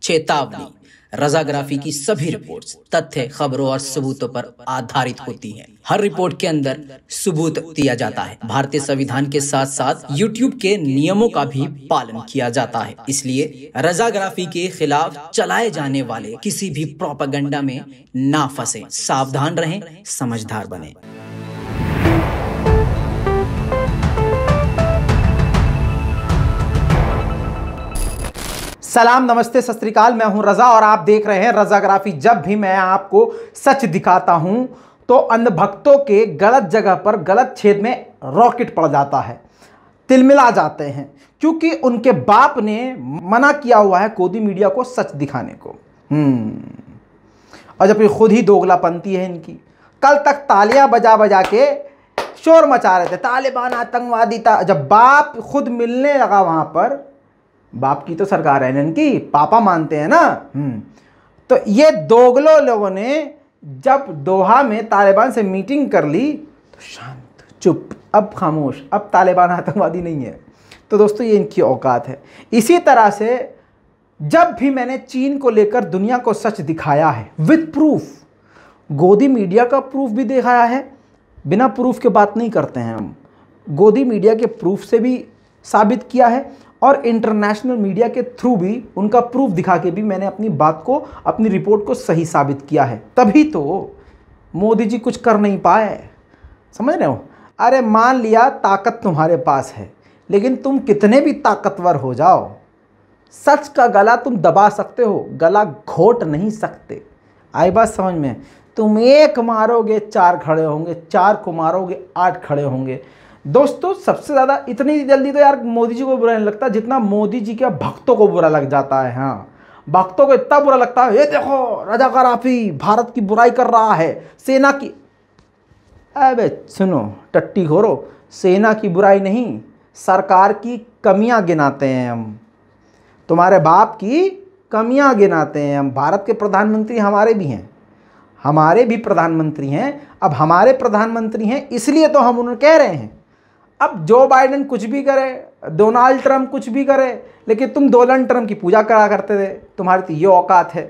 चेतावनी, रजाग्राफी की सभी रिपोर्ट्स तथ्य, खबरों और सबूतों पर आधारित होती हैं। हर रिपोर्ट के अंदर सबूत दिया जाता है। भारतीय संविधान के साथ साथ YouTube के नियमों का भी पालन किया जाता है। इसलिए रजाग्राफी के खिलाफ चलाए जाने वाले किसी भी प्रोपेगेंडा में ना फंसे। सावधान रहें, समझदार बने। सलाम, नमस्ते, सत श्री अकाल। मैं हूं रजा और आप देख रहे हैं रजाग्राफी। जब भी मैं आपको सच दिखाता हूं तो अंधभक्तों के गलत जगह पर गलत छेद में रॉकेट पड़ जाता है, तिलमिला जाते हैं, क्योंकि उनके बाप ने मना किया हुआ है गोदी मीडिया को सच दिखाने को। और जब ये खुद ही दोगलापंती है इनकी। कल तक तालियां बजा बजा के शोर मचा रहे थे, तालिबान आतंकवादी था। जब बाप खुद मिलने लगा वहां पर, बाप की तो सरकार है इनकी, पापा मानते हैं ना। तो ये दोगलो लोगों ने जब दोहा में तालिबान से मीटिंग कर ली तो शांत, चुप, अब खामोश, अब तालिबान आतंकवादी नहीं है। तो दोस्तों ये इनकी औकात है। इसी तरह से जब भी मैंने चीन को लेकर दुनिया को सच दिखाया है विद प्रूफ, गोदी मीडिया का प्रूफ भी दिखाया है, बिना प्रूफ के बात नहीं करते हैं हम, गोदी मीडिया के प्रूफ से भी साबित किया है और इंटरनेशनल मीडिया के थ्रू भी उनका प्रूफ दिखा के भी मैंने अपनी बात को, अपनी रिपोर्ट को सही साबित किया है। तभी तो मोदी जी कुछ कर नहीं पाए, समझ रहे हो। अरे मान लिया ताकत तुम्हारे पास है, लेकिन तुम कितने भी ताकतवर हो जाओ, सच का गला तुम दबा सकते हो, गला घोट नहीं सकते। आई बात समझ में। तुम एक मारोगे 4 खड़े होंगे, 4 को मारोगे 8 खड़े होंगे। दोस्तों सबसे ज़्यादा इतनी जल्दी तो यार मोदी जी को बुरा नहीं लगता जितना मोदी जी के भक्तों को बुरा लग जाता है। हाँ, भक्तों को इतना बुरा लगता है, ये देखो रजाकाराफी भारत की बुराई कर रहा है, सेना की। अबे सुनो टट्टी खोरो, सेना की बुराई नहीं, सरकार की कमियां गिनाते हैं हम, तुम्हारे बाप की कमियां गिनाते हैं हम। भारत के प्रधानमंत्री हमारे भी हैं, हमारे भी प्रधानमंत्री हैं। अब हमारे प्रधानमंत्री हैं इसलिए तो हम उन्हें कह रहे हैं। अब जो बाइडेन कुछ भी करे, डोनाल्ड ट्रंप कुछ भी करे, लेकिन तुम डोनाल्ड ट्रंप की पूजा करा करते थे, तुम्हारी तो ये औकात है।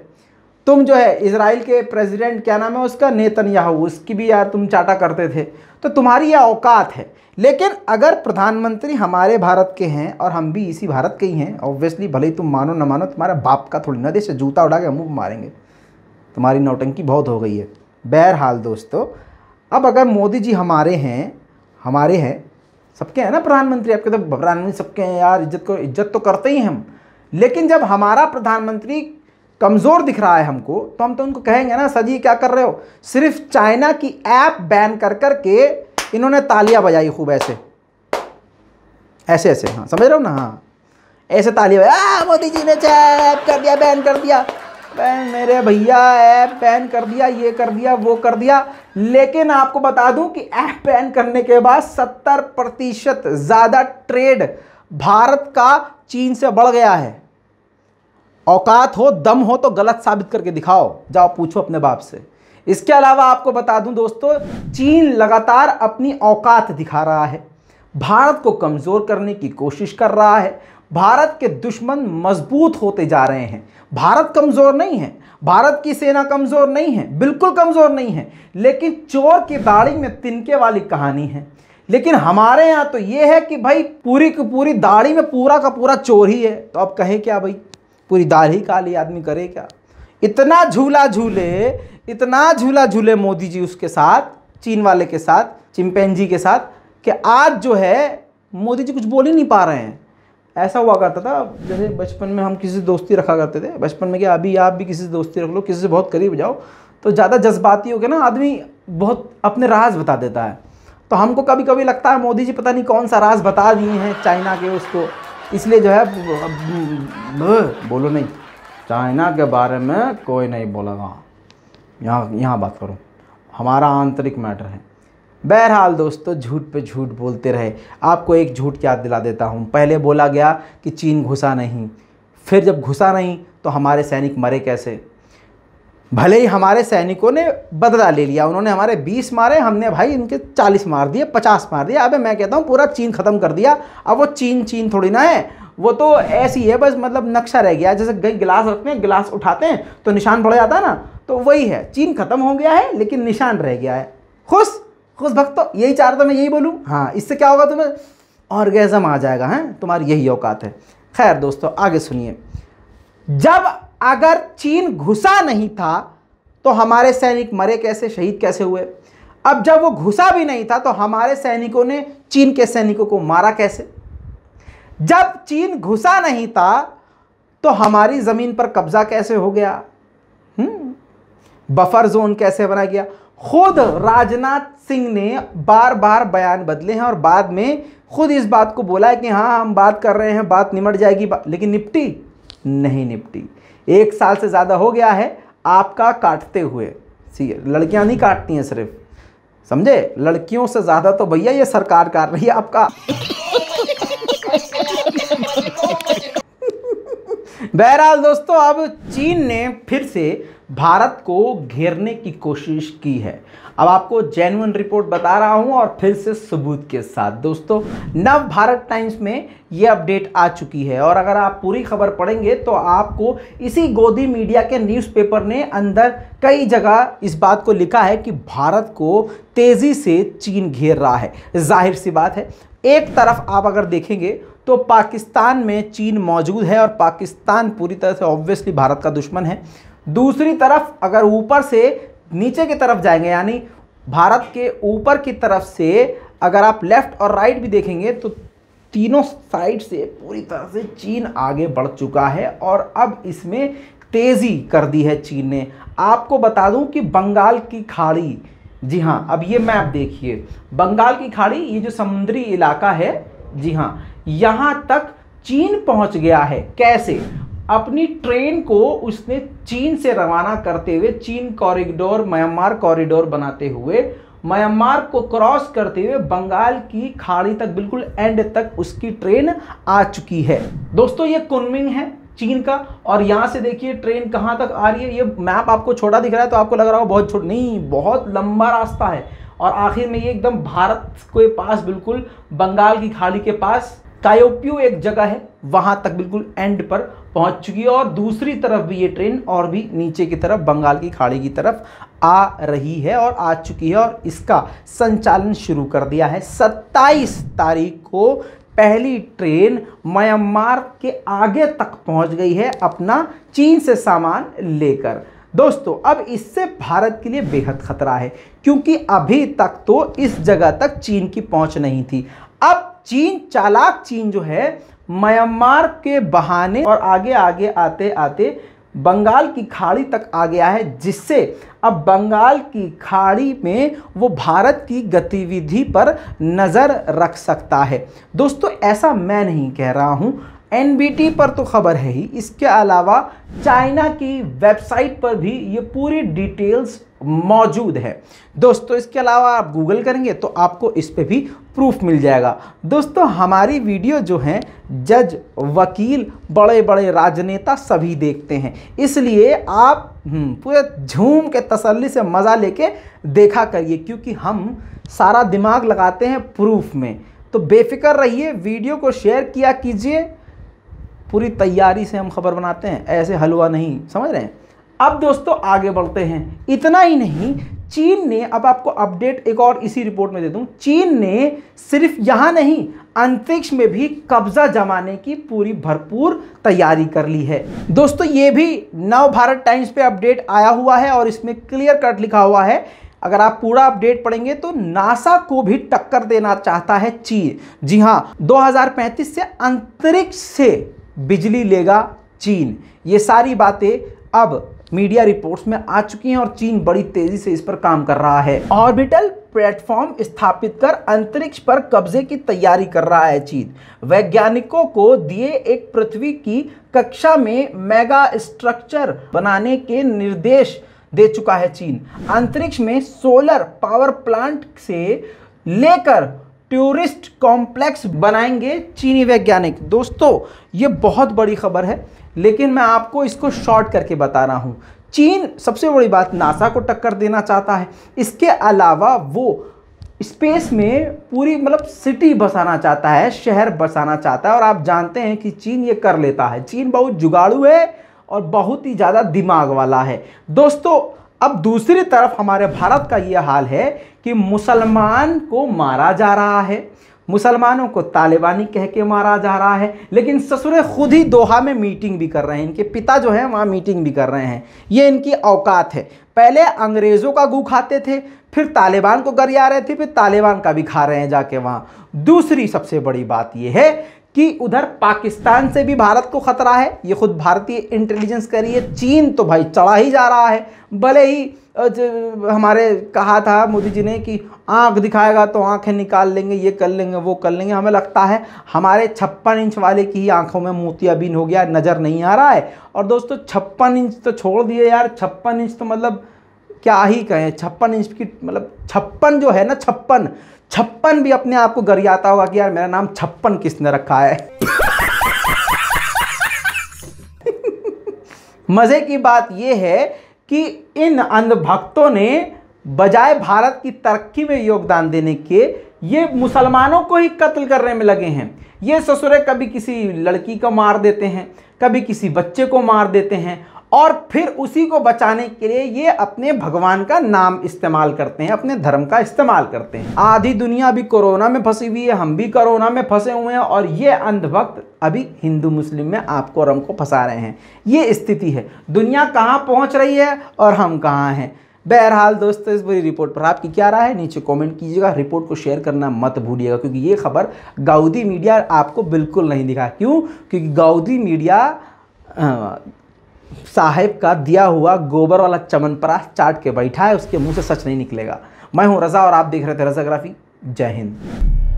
तुम जो है इजराइल के प्रेसिडेंट, क्या नाम है उसका, नेतन्याहू, उसकी भी यार तुम चाटा करते थे, तो तुम्हारी यह औकात है। लेकिन अगर प्रधानमंत्री हमारे भारत के हैं और हम भी इसी भारत के ही हैं, ऑब्वियसली भले ही तुम मानो न मानो, तुम्हारा बाप का थोड़ी ना देश है, जूता उड़ा के मुँह मारेंगे। तुम्हारी नौटंकी बहुत हो गई है। बहरहाल दोस्तों, अब अगर मोदी जी हमारे हैं, सबके हैं ना प्रधानमंत्री, आपके तो प्रधानमंत्री सबके हैं यार, इज्जत तो करते ही हम। लेकिन जब हमारा प्रधानमंत्री कमज़ोर दिख रहा है हमको, तो हम तो उनको कहेंगे ना, सर जी क्या कर रहे हो। सिर्फ चाइना की ऐप बैन कर करके इन्होंने तालियां बजाई खूब, ऐसे, हाँ समझ रहे हो ना, हाँ ऐसे तालियां बजाई, मोदी जी ने ऐप कर दिया, बैन कर दिया, मेरे भैया ऐप बैन कर दिया, ये कर दिया, वो कर दिया। लेकिन आपको बता दूं कि ऐप बैन करने के बाद 70% ज़्यादा ट्रेड भारत का चीन से बढ़ गया है। औकात हो, दम हो तो गलत साबित करके दिखाओ, जाओ पूछो अपने बाप से। इसके अलावा आपको बता दूं दोस्तों, चीन लगातार अपनी औकात दिखा रहा है, भारत को कमज़ोर करने की कोशिश कर रहा है। भारत के दुश्मन मजबूत होते जा रहे हैं। भारत कमज़ोर नहीं है, भारत की सेना कमज़ोर नहीं है, बिल्कुल कमज़ोर नहीं है, लेकिन चोर की दाढ़ी में तिनके वाली कहानी है। लेकिन हमारे यहाँ तो ये है कि भाई पूरी की पूरी दाढ़ी में पूरा का पूरा चोर ही है। तो अब कहे क्या भाई, पूरी दाढ़ी काली आदमी करे क्या। इतना झूला झूले मोदी जी उसके साथ, चीन वाले के साथ, चिंपैंजी के साथ, कि आज जो है मोदी जी कुछ बोल ही नहीं पा रहे हैं। ऐसा हुआ करता था जैसे बचपन में हम किसी से दोस्ती रखा करते थे, बचपन में क्या, अभी आप भी किसी से दोस्ती रख लो, किसी से बहुत करीब जाओ तो ज़्यादा जज्बाती हो के ना आदमी बहुत अपने राज बता देता है। तो हमको कभी कभी लगता है मोदी जी पता नहीं कौन सा राज बता दिए हैं चाइना के उसको, इसलिए जो है बोलो नहीं, चाइना के बारे में कोई नहीं बोलेगा, यहाँ बात करो, हमारा आंतरिक मैटर है। बहरहाल दोस्तों, झूठ पे झूठ बोलते रहे। आपको एक झूठ याद दिला देता हूँ। पहले बोला गया कि चीन घुसा नहीं, फिर जब घुसा नहीं तो हमारे सैनिक मरे कैसे। भले ही हमारे सैनिकों ने बदला ले लिया, उन्होंने हमारे 20 मारे, हमने भाई इनके 40 मार दिए, 50 मार दिए। अबे मैं कहता हूँ पूरा चीन ख़त्म कर दिया। अब वो चीन थोड़ी ना है, वो तो ऐसी है बस, मतलब नक्शा रह गया। जैसे कहीं गिलास रखते हैं, गिलास उठाते हैं तो निशान पड़ जाता है ना, तो वही है। चीन खत्म हो गया है लेकिन निशान रह गया है। खुश खुश भक्तों, यही चाह रहा था मैं, यही बोलूँ। हाँ, इससे क्या होगा, तुम्हें ऑर्गेज़म आ जाएगा, हैं, तुम्हारी यही औकात है। खैर दोस्तों, आगे सुनिए। जब अगर चीन घुसा नहीं था तो हमारे सैनिक मरे कैसे, शहीद कैसे हुए? अब जब वो घुसा भी नहीं था तो हमारे सैनिकों ने चीन के सैनिकों को मारा कैसे? जब चीन घुसा नहीं था तो हमारी जमीन पर कब्जा कैसे हो गया? बफर जोन कैसे बना गया? खुद राजनाथ सिंह ने बार बार बयान बदले हैं और बाद में खुद इस बात को बोला है कि हाँ हम बात कर रहे हैं, बात निमट जाएगी, लेकिन निपटी नहीं निपटी। 1 साल से ज़्यादा हो गया है आपका काटते हुए। लड़कियां नहीं काटती हैं सिर्फ, समझे? लड़कियों से ज़्यादा तो भैया ये सरकार काट रही है आपका। बहरहाल दोस्तों, अब चीन ने फिर से भारत को घेरने की कोशिश की है। अब आपको जेन्युइन रिपोर्ट बता रहा हूं और फिर से सबूत के साथ। दोस्तों, नव भारत टाइम्स में ये अपडेट आ चुकी है और अगर आप पूरी खबर पढ़ेंगे तो आपको इसी गोदी मीडिया के न्यूज़पेपर ने अंदर कई जगह इस बात को लिखा है कि भारत को तेज़ी से चीन घेर रहा है। जाहिर सी बात है, एक तरफ आप अगर देखेंगे तो पाकिस्तान में चीन मौजूद है और पाकिस्तान पूरी तरह से ऑब्वियसली भारत का दुश्मन है। दूसरी तरफ अगर ऊपर से नीचे की तरफ जाएंगे, यानी भारत के ऊपर की तरफ से अगर आप लेफ्ट और राइट भी देखेंगे तो तीनों साइड से पूरी तरह से चीन आगे बढ़ चुका है और अब इसमें तेज़ी कर दी है चीन ने। आपको बता दूं कि बंगाल की खाड़ी, जी हाँ, अब ये मैप देखिए, बंगाल की खाड़ी, ये जो समुद्री इलाका है, जी हाँ, यहाँ तक चीन पहुँच गया है। कैसे? अपनी ट्रेन को उसने चीन से रवाना करते हुए, चीन कॉरिडोर, म्यांमार कॉरिडोर बनाते हुए, म्यांमार को क्रॉस करते हुए बंगाल की खाड़ी तक, बिल्कुल एंड तक उसकी ट्रेन आ चुकी है। दोस्तों, ये कुनमिंग है चीन का और यहाँ से देखिए ट्रेन कहाँ तक आ रही है। ये मैप आपको छोटा दिख रहा है तो आपको लग रहा होगा बहुत छोटा, नहीं, बहुत लंबा रास्ता है और आखिर में ये एकदम भारत के पास, बिल्कुल बंगाल की खाड़ी के पास कायोप्यू एक जगह है, वहां तक बिल्कुल एंड पर पहुंच चुकी है और दूसरी तरफ भी ये ट्रेन और भी नीचे की तरफ बंगाल की खाड़ी की तरफ आ रही है और आ चुकी है और इसका संचालन शुरू कर दिया है। 27 तारीख को पहली ट्रेन म्यांमार के आगे तक पहुंच गई है अपना चीन से सामान लेकर। दोस्तों, अब इससे भारत के लिए बेहद खतरा है क्योंकि अभी तक तो इस जगह तक चीन की पहुंच नहीं थी। अब चीन, चालाक चीन जो है, म्यांमार के बहाने और आगे आगे आते आते बंगाल की खाड़ी तक आ गया है, जिससे अब बंगाल की खाड़ी में वो भारत की गतिविधि पर नज़र रख सकता है। दोस्तों, ऐसा मैं नहीं कह रहा हूँ, NBT पर तो खबर है ही, इसके अलावा चाइना की वेबसाइट पर भी ये पूरी डिटेल्स मौजूद है। दोस्तों, इसके अलावा आप गूगल करेंगे तो आपको इस पे भी प्रूफ मिल जाएगा। दोस्तों, हमारी वीडियो जो है जज, वकील, बड़े बड़े राजनेता सभी देखते हैं, इसलिए आप पूरे झूम के तसल्ली से मज़ा लेके देखा करिए क्योंकि हम सारा दिमाग लगाते हैं प्रूफ में। तो बेफिक्र रहिए, वीडियो को शेयर किया कीजिए, पूरी तैयारी से हम खबर बनाते हैं, ऐसे हलवा नहीं, समझ रहे हैं। अब दोस्तों आगे बढ़ते हैं। इतना ही नहीं, चीन ने, अब आपको अपडेट एक और इसी रिपोर्ट में दे दूं, चीन ने सिर्फ यहां नहीं अंतरिक्ष में भी कब्जा जमाने की पूरी भरपूर तैयारी कर ली है। दोस्तों, ये भी नव भारत टाइम्स पे अपडेट आया हुआ है और इसमें क्लियर कट लिखा हुआ है, अगर आप पूरा अपडेट पढ़ेंगे तो नासा को भी टक्कर देना चाहता है चीन। जी हां, 2035 से अंतरिक्ष से बिजली लेगा चीन। ये सारी बातें अब मीडिया रिपोर्ट्स में आ चुकी हैं और चीन बड़ी तेजी से इस पर काम कर रहा है। ऑर्बिटल प्लेटफॉर्म स्थापित कर अंतरिक्ष पर कब्जे की तैयारी कर रहा है चीन। वैज्ञानिकों को दिए एक पृथ्वी की कक्षा में मेगा स्ट्रक्चर बनाने के निर्देश दे चुका है चीन। अंतरिक्ष में सोलर पावर प्लांट से लेकर टूरिस्ट कॉम्प्लेक्स बनाएंगे चीनी वैज्ञानिक। दोस्तों, ये बहुत बड़ी खबर है, लेकिन मैं आपको इसको शॉर्ट करके बता रहा हूँ। चीन, सबसे बड़ी बात, नासा को टक्कर देना चाहता है। इसके अलावा वो स्पेस में पूरी मतलब सिटी बसाना चाहता है, शहर बसाना चाहता है। और आप जानते हैं कि चीन ये कर लेता है। चीन बहुत जुगाड़ू है और बहुत ही ज़्यादा दिमाग वाला है। दोस्तों, अब दूसरी तरफ हमारे भारत का ये हाल है कि मुसलमान को मारा जा रहा है, मुसलमानों को तालिबानी कह के मारा जा रहा है, लेकिन ससुरे खुद ही दोहा में मीटिंग भी कर रहे हैं। इनके पिता जो हैं वहाँ मीटिंग भी कर रहे हैं। ये इनकी औकात है। पहले अंग्रेज़ों का गू खाते थे, फिर तालिबान को गरिया रहे थे, फिर तालिबान का भी खा रहे हैं जाके वहाँ। दूसरी सबसे बड़ी बात यह है कि उधर पाकिस्तान से भी भारत को खतरा है। ये खुद भारतीय इंटेलिजेंस कह रही है। चीन तो भाई चढ़ा ही जा रहा है। भले ही हमारे कहा था मोदी जी ने कि आंख दिखाएगा तो आंखें निकाल लेंगे, ये कर लेंगे, वो कर लेंगे। हमें लगता है हमारे 56 इंच वाले की ही आंखों में मोतियाबिंद हो गया, नज़र नहीं आ रहा है। और दोस्तों 56 इंच तो छोड़ दिए यार, 56 इंच तो मतलब क्या ही कहें। 56 इंच की मतलब 56 जो है ना, 56 भी अपने आप को गरियाता होगा कि यार मेरा नाम 56 किसने रखा है। मजे की बात यह है कि इन अंधभक्तों ने बजाय भारत की तरक्की में योगदान देने के, ये मुसलमानों को ही कत्ल करने में लगे हैं। ये ससुरे कभी किसी लड़की को मार देते हैं, कभी किसी बच्चे को मार देते हैं, और फिर उसी को बचाने के लिए ये अपने भगवान का नाम इस्तेमाल करते हैं, अपने धर्म का इस्तेमाल करते हैं। आधी दुनिया अभी कोरोना में फंसी हुई है, हम भी कोरोना में फंसे हुए हैं, और ये अंधभक्त अभी हिंदू मुस्लिम में आपको और हमको फंसा रहे हैं। ये स्थिति है। दुनिया कहाँ पहुँच रही है और हम कहाँ हैं। बहरहाल दोस्तों, इस पूरी रिपोर्ट पर आपकी क्या राय है नीचे कमेंट कीजिएगा। रिपोर्ट को शेयर करना मत भूलिएगा, क्योंकि ये खबर गाउदी मीडिया आपको बिल्कुल नहीं दिखा। क्यों? क्योंकि गाउदी मीडिया साहेब का दिया हुआ गोबर वाला चमनप्राश चाट के बैठा है, उसके मुंह से सच नहीं निकलेगा। मैं हूं रज़ा और आप देख रहे थे रज़ाग्राफी। जय हिंद।